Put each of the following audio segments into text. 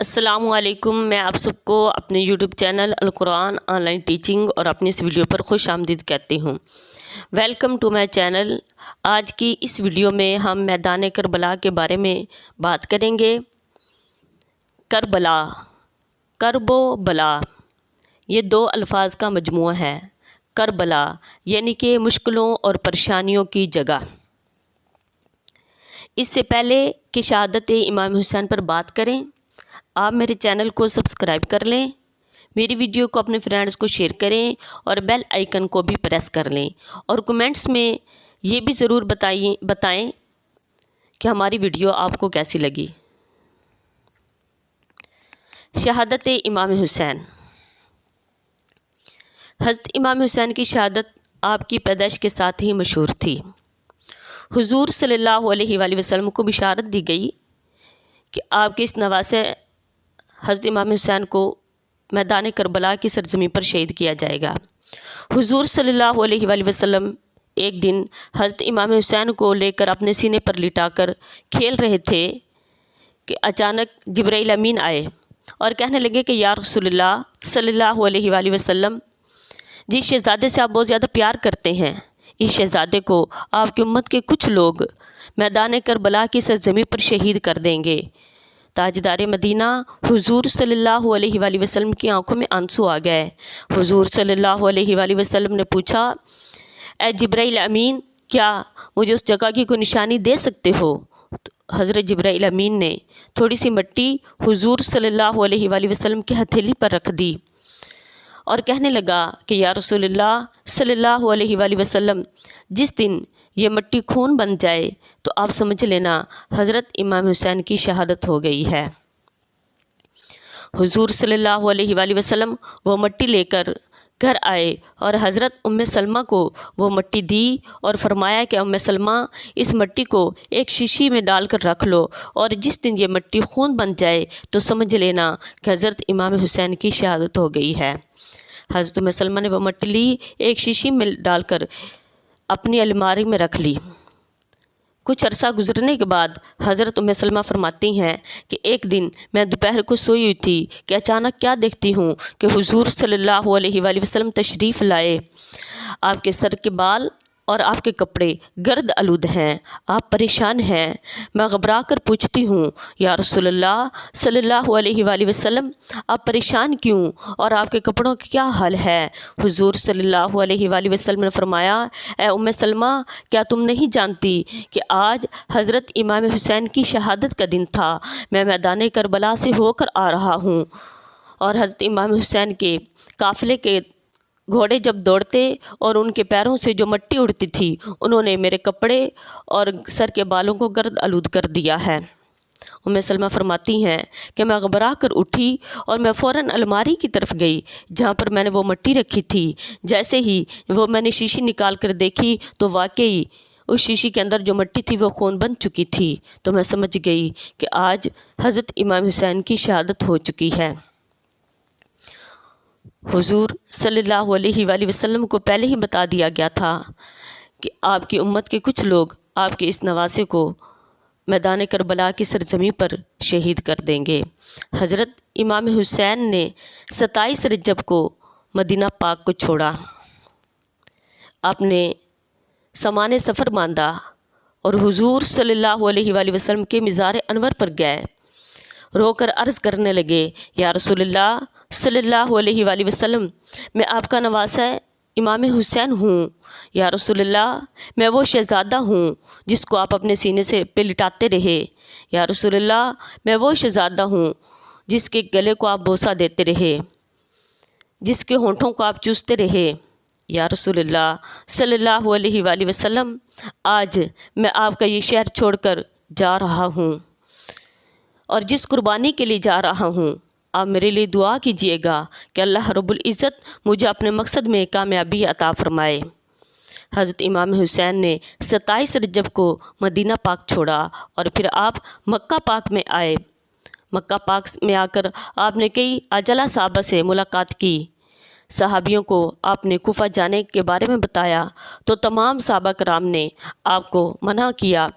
السلام علیکم۔ میں آپ سب کو اپنے یوٹیوب چینل القرآن آن لائن ٹیچنگ اور اپنی اس ویڈیو پر خوش آمدید کہتی ہوں۔ Welcome to my channel. آج کی اس ویڈیو میں ہم میدان کربلا کے بارے میں بات کریں گے۔ کربلا، کرب و بلا، یہ دو الفاظ کا مجموعہ ہے۔ کربلا یعنی کہ مشکلوں اور پریشانیوں کی جگہ۔ اس سے پہلے کہ شہادت امام حسین پر بات کریں، آپ میرے چینل کو سبسکرائب کر لیں، میری ویڈیو کو اپنے فرینڈز کو شیئر کریں اور بیل آئیکن کو بھی پریس کر لیں، اور کمنٹس میں یہ بھی ضرور بتائیں کہ ہماری ویڈیو آپ کو کیسی لگی۔ شہادت امام حسین۔ حضرت امام حسین کی شہادت آپ کی پیدائش کے ساتھ ہی مشہور تھی۔ حضور صلی اللہ علیہ وآلہ وسلم کو بشارت دی گئی کہ آپ کے اس نواسے حضرت امام حسین کو میدان کربلا کی سرزمین پر شہید کیا جائے گا۔ حضور صلی اللہ علیہ وآلہ وسلم ایک دن حضرت امام حسین کو لے کر اپنے سینے پر لٹا کر کھیل رہے تھے کہ اچانک جبرائیل امین آئے اور کہنے لگے کہ یا رسول اللہ صلی اللہ علیہ وآلہ وسلم، جس شہزادے سے آپ بہت زیادہ پیار کرتے ہیں، اس شہزادے کو آپ کی امت کے کچھ لوگ میدان کربلا کی سرزمین پر شہید کر دیں گے۔ تاجدار مدینہ حضور صلی اللہ علیہ وآلہ وسلم کی آنکھوں میں آنسو آ گئے۔ حضور صلی اللہ علیہ وآلہ وسلم نے پوچھا، اے جبرائیل امین، کیا مجھے اس جگہ کی کوئی نشانی دے سکتے ہو؟ حضرت جبرائیل امین نے تھوڑی سی مٹی حضور صلی اللہ علیہ وآلہ وسلم کی ہتھیلی پر رکھ دی اور کہنے لگا کہ یا رسول اللہ صلی اللہ علیہ وآلہ وسلم، جس دن یہ مٹی خون بن جائے تو آپ سمجھ لینا حضرت امام حسین کی شہادت ہو گئی ہے۔ حضور صلی اللہ علیہ وآلہ وسلم وہ مٹی لے کر گھر آئے اور حضرت ام سلمہ کو وہ مٹی دی اور فرمایا کہ ام سلمہ، اس مٹی کو ایک شیشی میں ڈال کر رکھ لو، اور جس دن یہ مٹی خون بن جائے تو سمجھ لینا کہ حضرت امام حسین کی شہادت ہو گئی ہے۔ حضرت ام سلمہ نے وہ مٹی لی، ایک شیشی میں ڈال کر اپنی الماری میں رکھ لی۔ کچھ عرصہ گزرنے کے بعد حضرت ام سلمہ فرماتی ہیں کہ ایک دن میں دوپہر کو سوئی ہوئی تھی کہ اچانک کیا دیکھتی ہوں کہ حضور صلی اللہ علیہ وآلہ وسلم تشریف لائے۔ آپ کے سر کے بال اور آپ کے کپڑے گرد آلود ہیں، آپ پریشان ہیں۔ میں گھبرا کر پوچھتی ہوں، یا رسول اللہ صلی اللہ علیہ وآلہ وسلم، آپ پریشان کیوں اور آپ کے کپڑوں کا کیا حال ہے؟ حضور صلی اللہ علیہ وآلہ وسلم نے فرمایا، اے ام سلمہ، کیا تم نہیں جانتی کہ آج حضرت امام حسین کی شہادت کا دن تھا؟ میں میدان کربلا سے ہو کر آ رہا ہوں، اور حضرت امام حسین کے قافلے کے گھوڑے جب دوڑتے اور ان کے پیروں سے جو مٹی اڑتی تھی، انہوں نے میرے کپڑے اور سر کے بالوں کو گرد آلود کر دیا ہے۔ ام سلمہ فرماتی ہیں کہ میں گھبرا کر اٹھی اور میں فوراً الماری کی طرف گئی جہاں پر میں نے وہ مٹی رکھی تھی۔ جیسے ہی وہ میں نے شیشی نکال کر دیکھی تو واقعی اس شیشی کے اندر جو مٹی تھی وہ خون بن چکی تھی، تو میں سمجھ گئی کہ آج حضرت امام حسین کی شہادت ہو چکی ہے۔ حضور صلی اللہ علیہ وآلہ وسلم کو پہلے ہی بتا دیا گیا تھا کہ آپ کی امت کے کچھ لوگ آپ کے اس نواسے کو میدان کربلا کی سرزمین پر شہید کر دیں گے۔ حضرت امام حسین نے 27 رجب کو مدینہ پاک کو چھوڑا، آپ نے سامان سفر باندھا اور حضور صلی اللہ علیہ وآلہ وسلم کے مزار انور پر گئے، رو کر عرض کرنے لگے، یا رسول اللہ صلی اللہ علیہ وآلہ وسلم، میں آپ کا نواسہ امام حسین ہوں۔ یا رسول اللہ، میں وہ شہزادہ ہوں جس کو آپ اپنے سینے سے پہ لٹاتے رہے۔ یا رسول اللہ، میں وہ شہزادہ ہوں جس کے گلے کو آپ بوسہ دیتے رہے، جس کے ہونٹوں کو آپ چوستے رہے۔ یا رسول اللہ صلی اللہ علیہ وآلہ وسلم، آج میں آپ کا یہ شہر چھوڑ کر جا رہا ہوں، اور جس قربانی کے لیے جا رہا ہوں آپ میرے لیے دعا کیجئے گا کہ اللہ رب العزت مجھے اپنے مقصد میں کامیابی عطا فرمائے۔ حضرت امام حسین نے 27 رجب کو مدینہ پاک چھوڑا اور پھر آپ مکہ پاک میں آئے۔ مکہ پاک میں آ کر آپ نے کئی اعلیٰ صحابہ سے ملاقات کی۔ صحابیوں کو آپ نے کوفہ جانے کے بارے میں بتایا تو تمام صحابہ کرام نے آپ کو منع کیا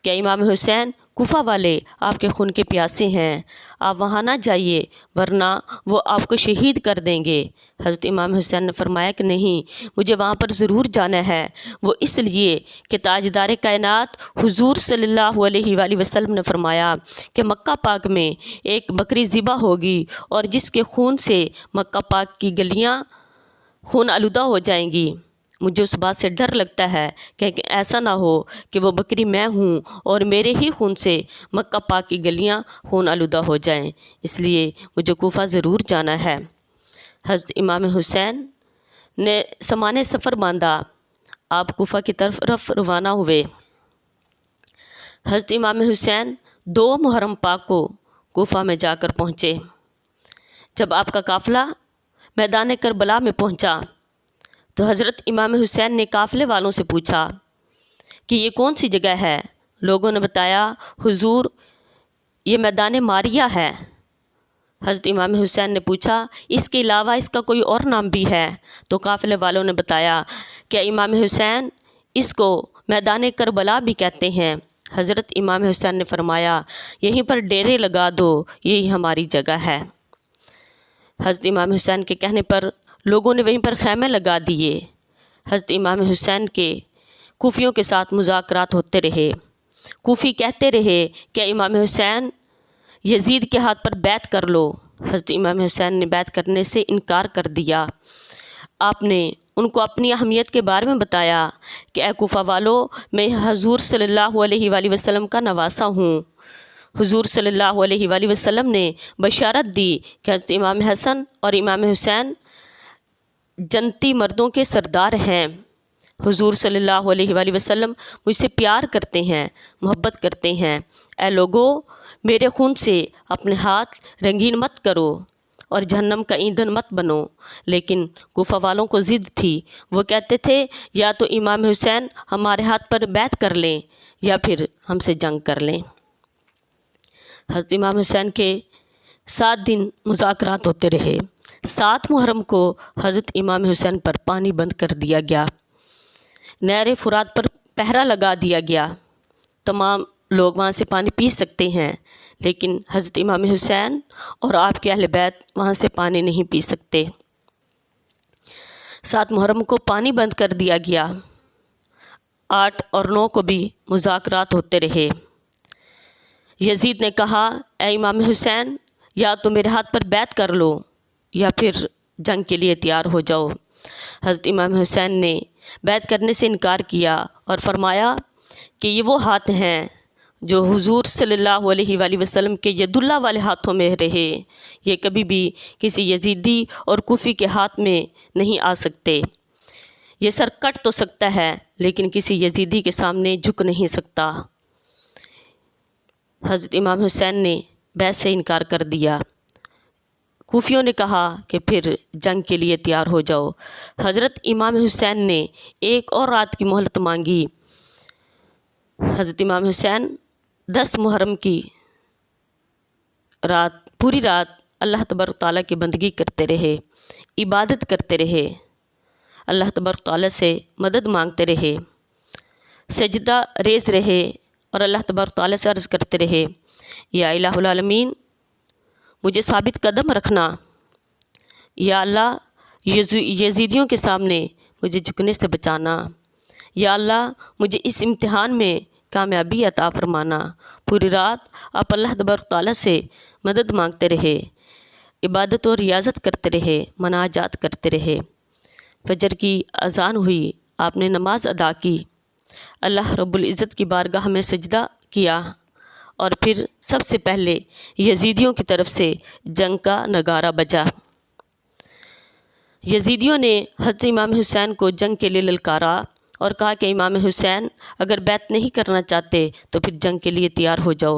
کہ امام حسین کوفہ والے آپ کے خون کے پیاسے ہیں، آپ وہاں نہ جائیے ورنہ وہ آپ کو شہید کر دیں گے۔ حضرت امام حسین نے فرمایا کہ نہیں، مجھے وہاں پر ضرور جانا ہے، وہ اس لیے کہ تاجدار کائنات حضور صلی اللہ علیہ وآلہ وسلم نے فرمایا کہ مکہ پاک میں ایک بکری ذبح ہوگی اور جس کے خون سے مکہ پاک کی گلیاں خون آلودہ ہو جائیں گی۔ مجھے اس بات سے ڈر لگتا ہے کہ ایسا نہ ہو کہ وہ بکری میں ہوں اور میرے ہی خون سے مکہ پاک کی گلیاں خون آلودہ ہو جائیں، اس لیے مجھے کوفہ ضرور جانا ہے۔ حضرت امام حسین نے سامان سفر باندھا، آپ کوفہ کی طرف روانہ ہوئے۔ حضرت امام حسین 2 محرم پاک کو کوفہ میں جا کر پہنچے۔ جب آپ کا قافلہ میدان کربلا میں پہنچا تو حضرت امام حسین نے قافلے والوں سے پوچھا کہ یہ کون سی جگہ ہے؟ لوگوں نے بتایا حضور یہ میدان ماریہ ہے۔ حضرت امام حسین نے پوچھا اس کے علاوہ اس کا کوئی اور نام بھی ہے؟ تو قافلے والوں نے بتایا کہ امام حسین اس کو میدان کربلا بھی کہتے ہیں۔ حضرت امام حسین نے فرمایا یہیں پر ڈیرے لگا دو، یہی ہماری جگہ ہے۔ حضرت امام حسین کے کہنے پر لوگوں نے وہیں پر خیمے لگا دیے۔ حضرت امام حسین کے کوفیوں کے ساتھ مذاکرات ہوتے رہے۔ کوفی کہتے رہے کہ امام حسین یزید کے ہاتھ پر بیعت کر لو۔ حضرت امام حسین نے بیعت کرنے سے انکار کر دیا۔ آپ نے ان کو اپنی اہمیت کے بارے میں بتایا کہ اے کوفہ والو، میں حضور صلی اللہ علیہ وآلہ وسلم کا نواسہ ہوں۔ حضور صلی اللہ علیہ وآلہ وسلم نے بشارت دی کہ حضرت امام حسن اور امام حسین جنتی مردوں کے سردار ہیں۔ حضور صلی اللہ علیہ وآلہ وسلم مجھ سے پیار کرتے ہیں، محبت کرتے ہیں۔ اے لوگو، میرے خون سے اپنے ہاتھ رنگین مت کرو اور جہنم کا ایندھن مت بنو۔ لیکن کوفہ والوں کو ضد تھی، وہ کہتے تھے یا تو امام حسین ہمارے ہاتھ پر بیعت کر لیں یا پھر ہم سے جنگ کر لیں۔ حضرت امام حسین کے 7 دن مذاکرات ہوتے رہے۔ 7 محرم کو حضرت امام حسین پر پانی بند کر دیا گیا۔ نہر فرات پر پہرا لگا دیا گیا۔ تمام لوگ وہاں سے پانی پی سکتے ہیں، لیکن حضرت امام حسین اور آپ کے اہل بیت وہاں سے پانی نہیں پی سکتے۔ 7 محرم کو پانی بند کر دیا گیا۔ 8 اور 9 کو بھی مذاکرات ہوتے رہے۔ یزید نے کہا اے امام حسین، یا تو میرے ہاتھ پر بیعت کر لو یا پھر جنگ کے لیے تیار ہو جاؤ۔ حضرت امام حسین نے بیعت کرنے سے انکار کیا اور فرمایا کہ یہ وہ ہاتھ ہیں جو حضور صلی اللہ علیہ وآلہ وسلم کے ید اللہ والے ہاتھوں میں رہے، یہ کبھی بھی کسی یزیدی اور کوفی کے ہاتھ میں نہیں آ سکتے۔ یہ سر کٹ تو سکتا ہے لیکن کسی یزیدی کے سامنے جھک نہیں سکتا۔ حضرت امام حسین نے بیعت سے انکار کر دیا۔ کوفیوں نے کہا کہ پھر جنگ کے لیے تیار ہو جاؤ۔ حضرت امام حسین نے 1 اور رات کی مہلت مانگی۔ حضرت امام حسین 10 محرم کی رات پوری رات اللہ تبارک تعالیٰ کی بندگی کرتے رہے، عبادت کرتے رہے، اللہ تبارک تعالیٰ سے مدد مانگتے رہے، سجدہ ریز رہے اور اللہ تبارک تعالیٰ سے عرض کرتے رہے یا الہ العالمین مجھے ثابت قدم رکھنا، یا اللہ یزیدیوں کے سامنے مجھے جھکنے سے بچانا، یا اللہ مجھے اس امتحان میں کامیابی عطا فرمانا۔ پوری رات آپ اللہ تبارک تعالیٰ سے مدد مانگتے رہے، عبادت اور ریاضت کرتے رہے، مناجات کرتے رہے۔ فجر کی اذان ہوئی، آپ نے نماز ادا کی، اللہ رب العزت کی بارگاہ میں سجدہ کیا اور پھر سب سے پہلے یزیدیوں کی طرف سے جنگ کا نگارہ بجا۔ یزیدیوں نے حضرت امام حسین کو جنگ کے لیے للکارا اور کہا کہ امام حسین اگر بیعت نہیں کرنا چاہتے تو پھر جنگ کے لیے تیار ہو جاؤ۔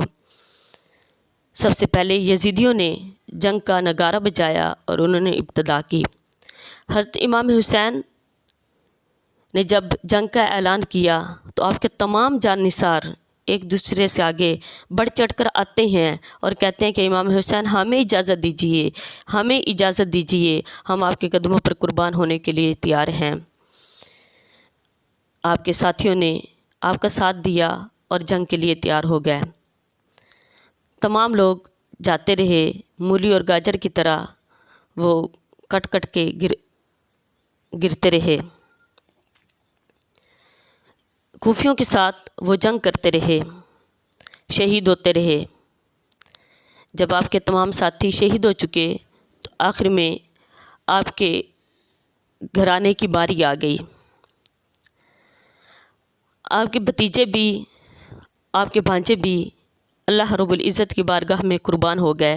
سب سے پہلے یزیدیوں نے جنگ کا نگارہ بجایا اور انہوں نے ابتدا کی۔ حضرت امام حسین نے جب جنگ کا اعلان کیا تو آپ کے تمام جان نثار ایک دوسرے سے آگے بڑھ چڑھ کر آتے ہیں اور کہتے ہیں کہ امام حسین ہمیں اجازت دیجیے، ہمیں اجازت دیجیے، ہم آپ کے قدموں پر قربان ہونے کے لیے تیار ہیں۔ آپ کے ساتھیوں نے آپ کا ساتھ دیا اور جنگ کے لیے تیار ہو گئے۔ تمام لوگ جاتے رہے، مولی اور گاجر کی طرح وہ کٹ کٹ کے گرتے رہے۔ کوفیوں کے ساتھ وہ جنگ کرتے رہے، شہید ہوتے رہے۔ جب آپ کے تمام ساتھی شہید ہو چکے تو آخر میں آپ کے گھرانے کی باری آ گئی۔ آپ کے بھتیجے بھی، آپ کے بھانجے بھی اللہ رب العزت کی بارگاہ میں قربان ہو گئے۔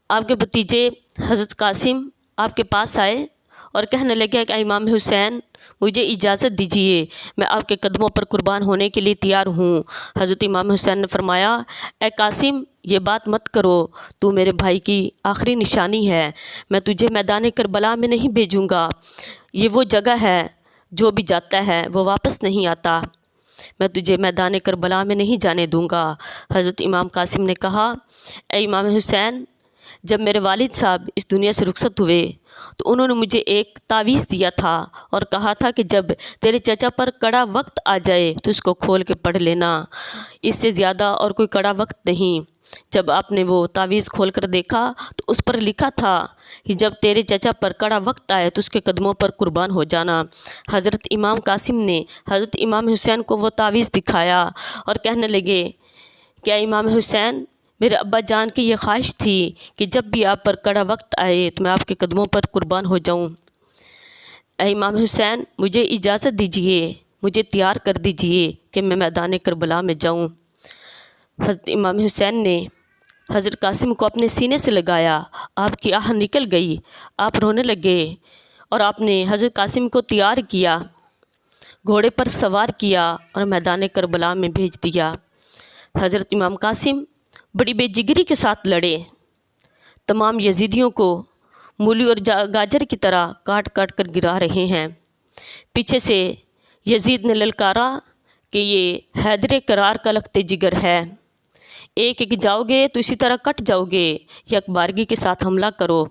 آپ کے بھتیجے حضرت قاسم آپ کے پاس آئے اور کہنے لگے کہ امام حسین مجھے اجازت دیجیے، میں آپ کے قدموں پر قربان ہونے کے لیے تیار ہوں۔ حضرت امام حسین نے فرمایا، اے قاسم یہ بات مت کرو، تو میرے بھائی کی آخری نشانی ہے، میں تجھے میدان کربلا میں نہیں بھیجوں گا۔ یہ وہ جگہ ہے جو بھی جاتا ہے وہ واپس نہیں آتا، میں تجھے میدان کربلا میں نہیں جانے دوں گا۔ حضرت امام قاسم نے کہا، اے امام حسین جب میرے والد صاحب اس دنیا سے رخصت ہوئے تو انہوں نے مجھے ایک تعویذ دیا تھا اور کہا تھا کہ جب تیرے چچا پر کڑا وقت آ جائے تو اس کو کھول کے پڑھ لینا، اس سے زیادہ اور کوئی کڑا وقت نہیں۔ جب آپ نے وہ تعویذ کھول کر دیکھا تو اس پر لکھا تھا کہ جب تیرے چچا پر کڑا وقت آئے تو اس کے قدموں پر قربان ہو جانا۔ حضرت امام قاسم نے حضرت امام حسین کو وہ تعویذ دکھایا اور کہنے لگے کہ اے امام حسین میرے ابا جان کی یہ خواہش تھی کہ جب بھی آپ پر کڑا وقت آئے تو میں آپ کے قدموں پر قربان ہو جاؤں۔ اے امام حسین مجھے اجازت دیجیے، مجھے تیار کر دیجیے کہ میں میدان کربلا میں جاؤں۔ حضرت امام حسین نے حضرت قاسم کو اپنے سینے سے لگایا، آپ کی آہ نکل گئی، آپ رونے لگے اور آپ نے حضرت قاسم کو تیار کیا، گھوڑے پر سوار کیا اور میدان کربلا میں بھیج دیا۔ حضرت امام قاسم بڑی بے جگری کے ساتھ لڑے، تمام یزیدیوں کو مولی اور گاجر کی طرح کاٹ کاٹ کر گرا رہے ہیں۔ پیچھے سے یزید نے للکارا کہ یہ حیدر کرار کا لخت جگر ہے، ایک ایک جاؤ گے تو اسی طرح کٹ جاؤ گے، یک بارگی کے ساتھ حملہ کرو۔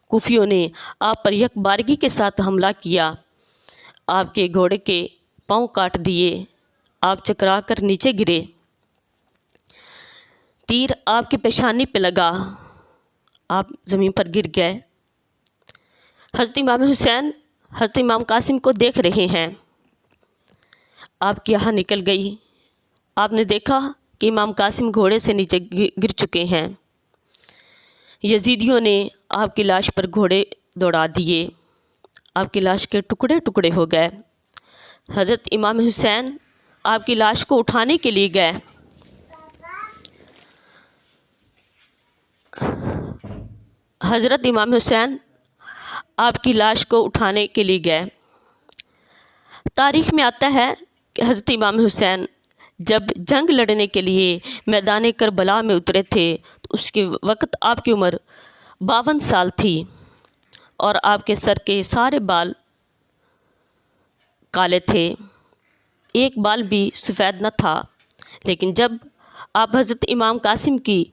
کوفیوں نے آپ پر یک بارگی کے ساتھ حملہ کیا، آپ کے گھوڑے کے پاؤں کاٹ دیے، آپ چکرا کر نیچے گرے، تیر آپ کی پیشانی پہ لگا، آپ زمین پر گر گئے۔ حضرت امام حسین حضرت امام قاسم کو دیکھ رہے ہیں، آپ کی آہ نکل گئی، آپ نے دیکھا کہ امام قاسم گھوڑے سے نیچے گر چکے ہیں۔ یزیدیوں نے آپ کی لاش پر گھوڑے دوڑا دیے، آپ کی لاش کے ٹکڑے ٹکڑے ہو گئے۔ حضرت امام حسین آپ کی لاش کو اٹھانے کے لیے گئے، حضرت امام حسین آپ کی لاش کو اٹھانے کے لیے گئے۔ تاریخ میں آتا ہے کہ حضرت امام حسین جب جنگ لڑنے کے لیے میدان کربلا میں اترے تھے تو اس کے وقت آپ کی عمر 52 سال تھی اور آپ کے سر کے سارے بال کالے تھے، ایک بال بھی سفید نہ تھا۔ لیکن جب آپ حضرت امام قاسم کی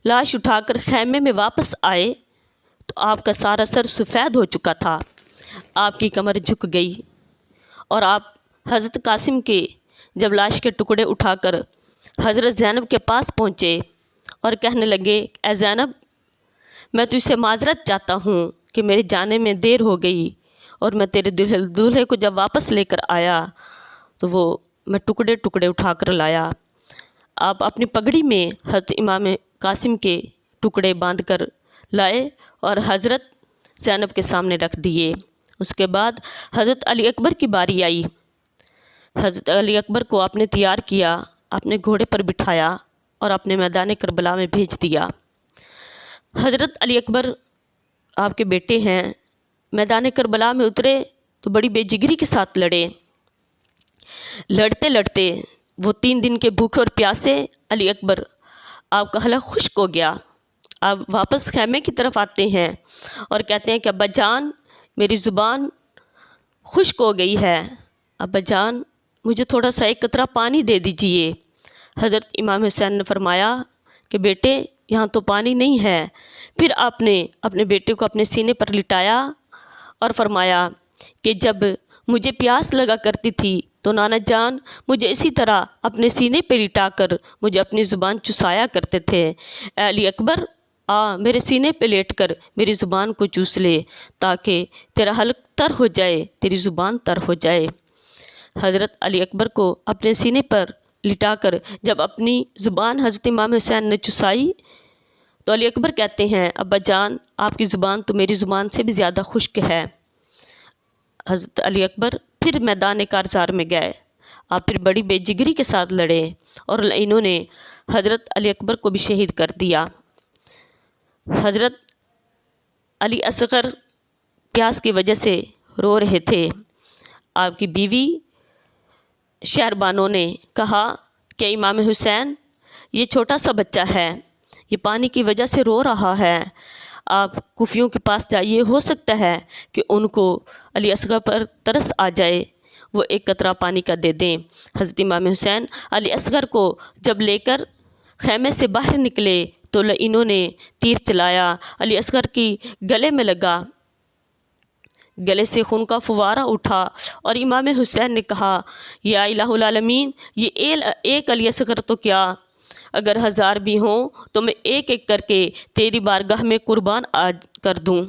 لاش اٹھا کر خیمے میں واپس آئے تو آپ کا سارا سر سفید ہو چکا تھا، آپ کی کمر جھک گئی اور آپ حضرت قاسم کے جب لاش کے ٹکڑے اٹھا کر حضرت زینب کے پاس پہنچے اور کہنے لگے، اے زینب میں تجھ سے معذرت چاہتا ہوں کہ میرے جانے میں دیر ہو گئی اور میں تیرے دولہے کو جب واپس لے کر آیا تو وہ میں ٹکڑے ٹکڑے اٹھا کر لایا۔ آپ اپنی پگڑی میں حضرت امام قاسم کے ٹکڑے باندھ کر لائے اور حضرت زینب کے سامنے رکھ دیے۔ اس کے بعد حضرت علی اکبر کی باری آئی، حضرت علی اکبر کو آپ نے تیار کیا، اپنے گھوڑے پر بٹھایا اور اپنے میدان کربلا میں بھیج دیا۔ حضرت علی اکبر آپ کے بیٹے ہیں، میدان کربلا میں اترے تو بڑی بے جگری کے ساتھ لڑے، لڑتے لڑتے وہ 3 دن کے بھوکے اور پیاسے علی اکبر آپ کا حلق خشک ہو گیا۔ آپ واپس خیمے کی طرف آتے ہیں اور کہتے ہیں کہ ابا جان میری زبان خشک ہو گئی ہے، ابا جان مجھے تھوڑا سا ایک قطرہ پانی دے دیجئے۔ حضرت امام حسین نے فرمایا کہ بیٹے یہاں تو پانی نہیں ہے۔ پھر آپ نے اپنے بیٹے کو اپنے سینے پر لٹایا اور فرمایا کہ جب مجھے پیاس لگا کرتی تھی تو نانا جان مجھے اسی طرح اپنے سینے پہ لٹا کر مجھے اپنی زبان چسایا کرتے تھے۔ اے علی اکبر، میرے سینے پہ لیٹ کر میری زبان کو چوس لے تاکہ تیرا حلق تر ہو جائے، تیری زبان تر ہو جائے۔ حضرت علی اکبر کو اپنے سینے پر لٹا کر جب اپنی زبان حضرت امام حسین نے چسائی تو علی اکبر کہتے ہیں، ابا جان آپ کی زبان تو میری زبان سے بھی زیادہ خشک ہے۔ حضرت علی اکبر پھر میدان کارزار میں گئے، آپ پھر بڑی بے جگری کے ساتھ لڑے اور انہوں نے حضرت علی اکبر کو بھی شہید کر دیا۔ حضرت علی اصغر پیاس کی وجہ سے رو رہے تھے۔ آپ کی بیوی شہربانو نے کہا کہ امام حسین یہ چھوٹا سا بچہ ہے، یہ پانی کی وجہ سے رو رہا ہے، آپ کوفیوں کے پاس جائیے، ہو سکتا ہے کہ ان کو علی اصغر پر ترس آ جائے، وہ ایک قطرہ پانی کا دے دیں۔ حضرت امام حسین علی اصغر کو جب لے کر خیمے سے باہر نکلے تو انہوں نے تیر چلایا، علی اصغر کی گلے میں لگا، گلے سے خون کا فوارہ اٹھا اور امام حسین نے کہا، یا الہ العالمین، یہ ایک علی اصغر تو کیا، اگر 1000 بھی ہوں تو میں ایک ایک کر کے تیری بارگاہ میں قربان کر دوں۔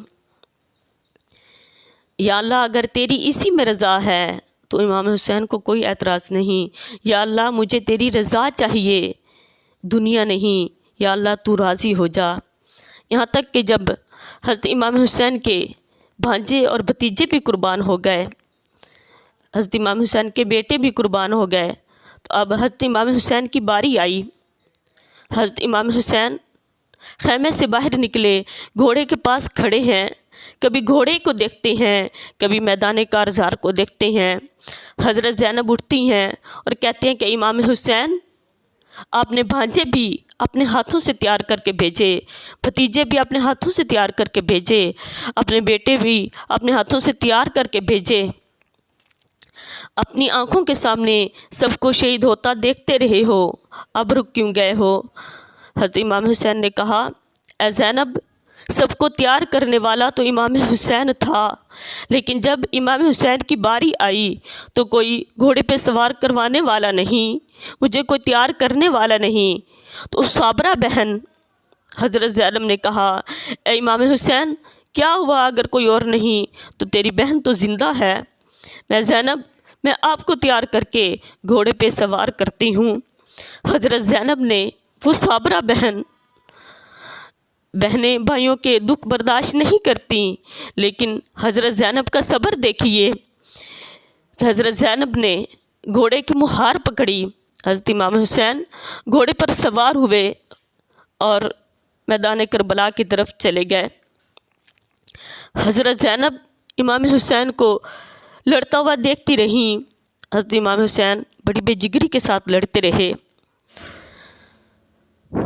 یا اللہ اگر تیری اسی میں رضا ہے تو امام حسین کو کوئی اعتراض نہیں، یا اللہ مجھے تیری رضا چاہیے، دنیا نہیں، یا اللہ تو راضی ہو جا۔ یہاں تک کہ جب حضرت امام حسین کے بھانجے اور بھتیجے بھی قربان ہو گئے، حضرت امام حسین کے بیٹے بھی قربان ہو گئے، تو اب حضرت امام حسین کی باری آئی۔ حضرت امام حسین خیمے سے باہر نکلے، گھوڑے کے پاس کھڑے ہیں، کبھی گھوڑے کو دیکھتے ہیں، کبھی میدان کارزار کو دیکھتے ہیں۔ حضرت زینب اٹھتی ہیں اور کہتے ہیں کہ امام حسین آپ نے بھانجے بھی اپنے ہاتھوں سے تیار کر کے بھیجے، بھتیجے بھی اپنے ہاتھوں سے تیار کر کے بھیجے، اپنے بیٹے بھی اپنے ہاتھوں سے تیار کر کے بھیجے، اپنی آنکھوں کے سامنے سب کو شہید ہوتا دیکھتے رہے ہو، اب رک کیوں گئے ہو؟ حضرت امام حسین نے کہا، اے زینب، سب کو تیار کرنے والا تو امام حسین تھا، لیکن جب امام حسین کی باری آئی تو کوئی گھوڑے پہ سوار کروانے والا نہیں، مجھے کوئی تیار کرنے والا نہیں۔ تو صابرہ بہن حضرت زینب نے کہا، اے امام حسین، کیا ہوا اگر کوئی اور نہیں تو تیری بہن تو زندہ ہے، میں زینب میں آپ کو تیار کر کے گھوڑے پہ سوار کرتی ہوں۔ حضرت زینب نے، وہ صابرہ بہنیں بھائیوں کے دکھ برداشت نہیں کرتی، لیکن حضرت زینب کا صبر دیکھیے کہ حضرت زینب نے گھوڑے کی مہار پکڑی، حضرت امام حسین گھوڑے پر سوار ہوئے اور میدان کربلا کی طرف چلے گئے۔ حضرت زینب امام حسین کو لڑتا ہوا دیکھتی رہیں، حضرت امام حسین بڑی بے جگری کے ساتھ لڑتے رہے،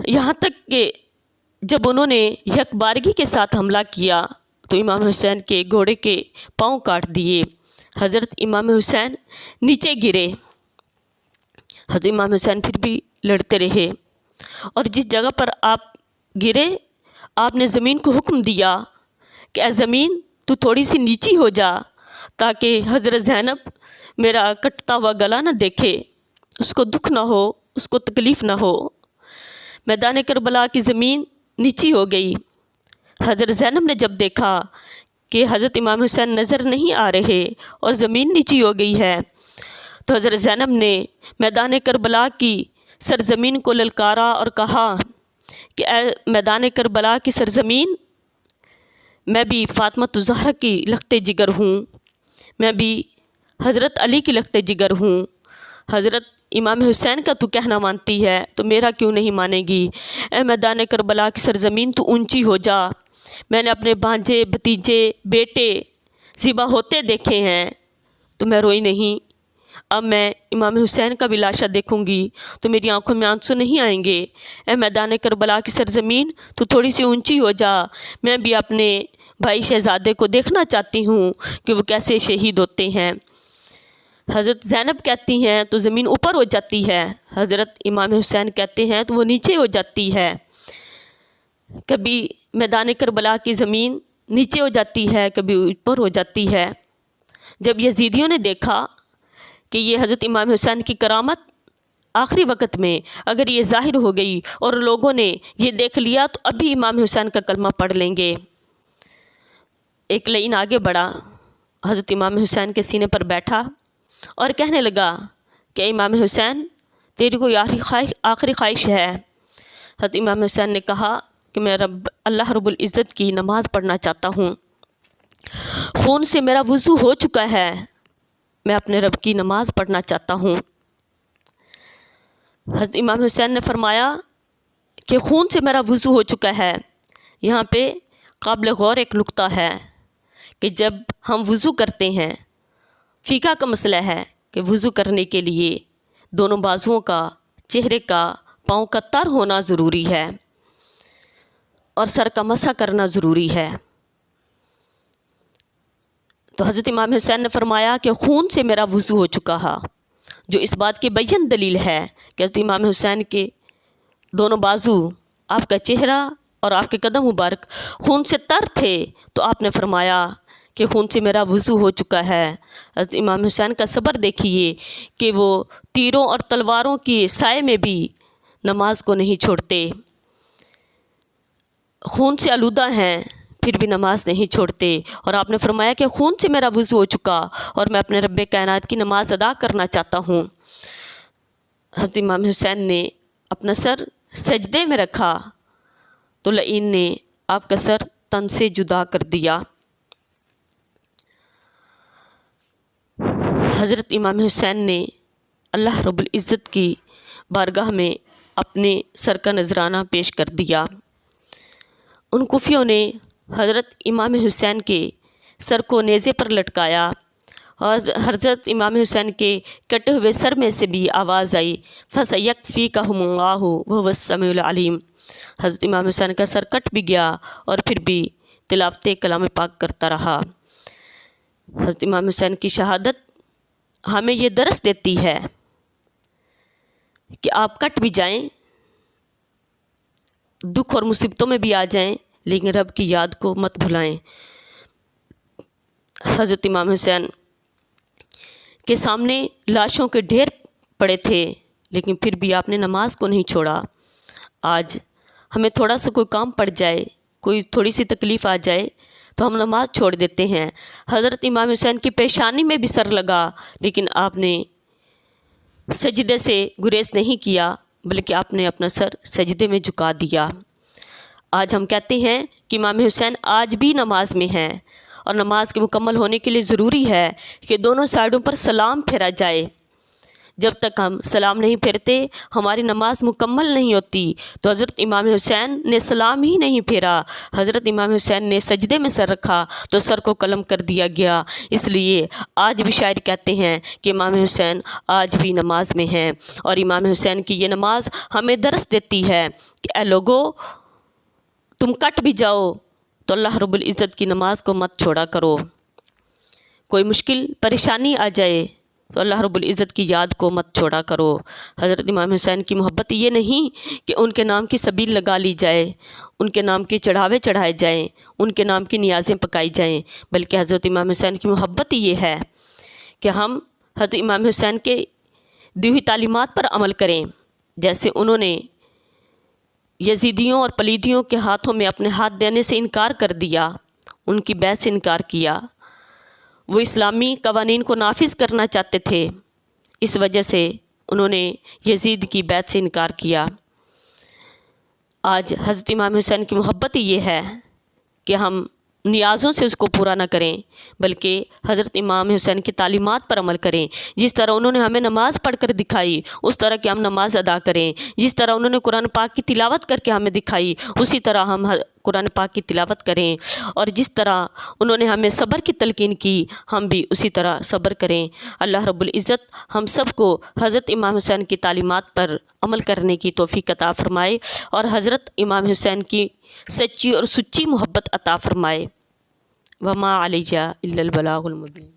یہاں تک کہ جب انہوں نے یک بارگی کے ساتھ حملہ کیا تو امام حسین کے گھوڑے کے پاؤں کاٹ دیے، حضرت امام حسین نیچے گرے، حضرت امام حسین پھر بھی لڑتے رہے، اور جس جگہ پر آپ گرے آپ نے زمین کو حکم دیا کہ اے زمین تو تھوڑی سی نیچی ہو جا تاکہ حضرت زینب میرا کٹتا ہوا گلا نہ دیکھے، اس کو دکھ نہ ہو، اس کو تکلیف نہ ہو۔ میدان کربلا کی زمین نیچی ہو گئی۔ حضرت زینب نے جب دیکھا کہ حضرت امام حسین نظر نہیں آ رہے اور زمین نیچی ہو گئی ہے تو حضرت زینب نے میدان کربلا کی سرزمین کو للکارا اور کہا کہ اے میدان کربلا کی سرزمین، میں بھی فاطمہ الزہرا کی لخت جگر ہوں، میں بھی حضرت علی کی لخت جگر ہوں، حضرت امام حسین کا تو کہنا مانتی ہے تو میرا کیوں نہیں مانے گی؟ اے میدان کربلا کی سرزمین تو اونچی ہو جا، میں نے اپنے بھانجے بھتیجے بیٹے ذبح ہوتے دیکھے ہیں تو میں روئی نہیں، اب میں امام حسین کا بھی لاشا دیکھوں گی تو میری آنکھوں میں آنسو نہیں آئیں گے۔ اے میدان کربلا کی سرزمین تو تھوڑی سی اونچی ہو جا، میں بھی اپنے بھائی شہزادے کو دیکھنا چاہتی ہوں کہ وہ کیسے شہید ہوتے ہیں۔ حضرت زینب کہتی ہیں تو زمین اوپر ہو جاتی ہے، حضرت امام حسین کہتے ہیں تو وہ نیچے ہو جاتی ہے۔ کبھی میدان کربلا کی زمین نیچے ہو جاتی ہے، کبھی اوپر ہو جاتی ہے۔ جب یزیدیوں نے دیکھا کہ یہ حضرت امام حسین کی کرامت آخری وقت میں اگر یہ ظاہر ہو گئی اور لوگوں نے یہ دیکھ لیا تو ابھی امام حسین کا کلمہ پڑھ لیں گے۔ ایک لعین آگے بڑھا، حضرت امام حسین کے سینے پر بیٹھا اور کہنے لگا کہ امام حسین تیری کوئی آخری خواہش ہے؟ حضرت امام حسین نے کہا کہ میں اللہ رب العزت کی نماز پڑھنا چاہتا ہوں، خون سے میرا وضو ہو چکا ہے، میں اپنے رب کی نماز پڑھنا چاہتا ہوں۔ حضرت امام حسین نے فرمایا کہ خون سے میرا وضو ہو چکا ہے۔ یہاں پہ قابل غور ایک نقطہ ہے کہ جب ہم وضو کرتے ہیں، فقہ کا مسئلہ ہے کہ وضو کرنے کے لیے دونوں بازوؤں کا، چہرے کا، پاؤں کا تر ہونا ضروری ہے اور سر کا مسح کرنا ضروری ہے۔ تو حضرت امام حسین نے فرمایا کہ خون سے میرا وضو ہو چکا ہے، جو اس بات کی بین دلیل ہے کہ حضرت امام حسین کے دونوں بازو، آپ کا چہرہ اور آپ کے قدم مبارک خون سے تر تھے، تو آپ نے فرمایا کہ خون سے میرا وضو ہو چکا ہے۔ حضرت امام حسین کا صبر دیکھیے کہ وہ تیروں اور تلواروں کی سائے میں بھی نماز کو نہیں چھوڑتے، خون سے آلودہ ہیں پھر بھی نماز نہیں چھوڑتے، اور آپ نے فرمایا کہ خون سے میرا وضو ہو چکا اور میں اپنے رب کائنات کی نماز ادا کرنا چاہتا ہوں۔ حضرت امام حسین نے اپنا سر سجدے میں رکھا تو لعین نے آپ کا سر تن سے جدا کر دیا۔ حضرت امام حسین نے اللہ رب العزت کی بارگاہ میں اپنے سر کا نذرانہ پیش کر دیا۔ ان کوفیوں نے حضرت امام حسین کے سر کو نیزے پر لٹکایا اور حضرت امام حسین کے کٹے ہوئے سر میں سے بھی آواز آئی، فَسَيَكْفِيكَهُمُ اللَّهُ وَهُوَ السَّمِيعُ الْعَلِيمُ۔ حضرت امام حسین کا سر کٹ بھی گیا اور پھر بھی تلاوت کلام پاک کرتا رہا۔ حضرت امام حسین کی شہادت ہمیں یہ درس دیتی ہے کہ آپ کٹ بھی جائیں، دکھ اور مصیبتوں میں بھی آ جائیں، لیکن رب کی یاد کو مت بھلائیں۔ حضرت امام حسین کے سامنے لاشوں کے ڈھیر پڑے تھے، لیکن پھر بھی آپ نے نماز کو نہیں چھوڑا۔ آج ہمیں تھوڑا سا کوئی کام پڑ جائے، کوئی تھوڑی سی تکلیف آ جائے تو ہم نماز چھوڑ دیتے ہیں۔ حضرت امام حسین کی پیشانی میں بھی سر لگا، لیکن آپ نے سجدے سے گریز نہیں کیا، بلکہ آپ نے اپنا سر سجدے میں جھکا دیا۔ آج ہم کہتے ہیں کہ امام حسین آج بھی نماز میں ہیں، اور نماز کے مکمل ہونے کے لیے ضروری ہے کہ دونوں سائڈوں پر سلام پھیرا جائے۔ جب تک ہم سلام نہیں پھیرتے ہماری نماز مکمل نہیں ہوتی۔ تو حضرت امام حسین نے سلام ہی نہیں پھیرا، حضرت امام حسین نے سجدے میں سر رکھا تو سر کو قلم کر دیا گیا۔ اس لیے آج بھی شاعر کہتے ہیں کہ امام حسین آج بھی نماز میں ہیں، اور امام حسین کی یہ نماز ہمیں درس دیتی ہے کہ اے لوگو، تم کٹ بھی جاؤ تو اللہ رب العزت کی نماز کو مت چھوڑا کرو۔ کوئی مشکل پریشانی آ جائے تو اللہ رب العزت کی یاد کو مت چھوڑا کرو۔ حضرت امام حسین کی محبت یہ نہیں کہ ان کے نام کی سبیل لگا لی جائے، ان کے نام کے چڑھاوے چڑھائے جائیں، ان کے نام کی نیازیں پکائی جائیں، بلکہ حضرت امام حسین کی محبت یہ ہے کہ ہم حضرت امام حسین کے دی ہوئی تعلیمات پر عمل کریں۔ جیسے انہوں نے یزیدیوں اور پلیدیوں کے ہاتھوں میں اپنے ہاتھ دینے سے انکار کر دیا، ان کی بیعت سے انکار کیا، وہ اسلامی قوانین کو نافذ کرنا چاہتے تھے، اس وجہ سے انہوں نے یزید کی بیعت سے انکار کیا۔ آج حضرت امام حسین کی محبت یہ ہے کہ ہم نیازوں سے اس کو پورا نہ کریں، بلکہ حضرت امام حسین کی تعلیمات پر عمل کریں۔ جس طرح انہوں نے ہمیں نماز پڑھ کر دکھائی اس طرح کہ ہم نماز ادا کریں، جس طرح انہوں نے قرآن پاک کی تلاوت کر کے ہمیں دکھائی اسی طرح ہم قرآن پاک کی تلاوت کریں، اور جس طرح انہوں نے ہمیں صبر کی تلقین کی ہم بھی اسی طرح صبر کریں۔ اللہ رب العزت ہم سب کو حضرت امام حسین کی تعلیمات پر عمل کرنے کی توفیق عطا فرمائے، اور حضرت امام حسین کی سچی اور سچی محبت عطا فرمائے۔ وما علیہ الا البلاغ المبین۔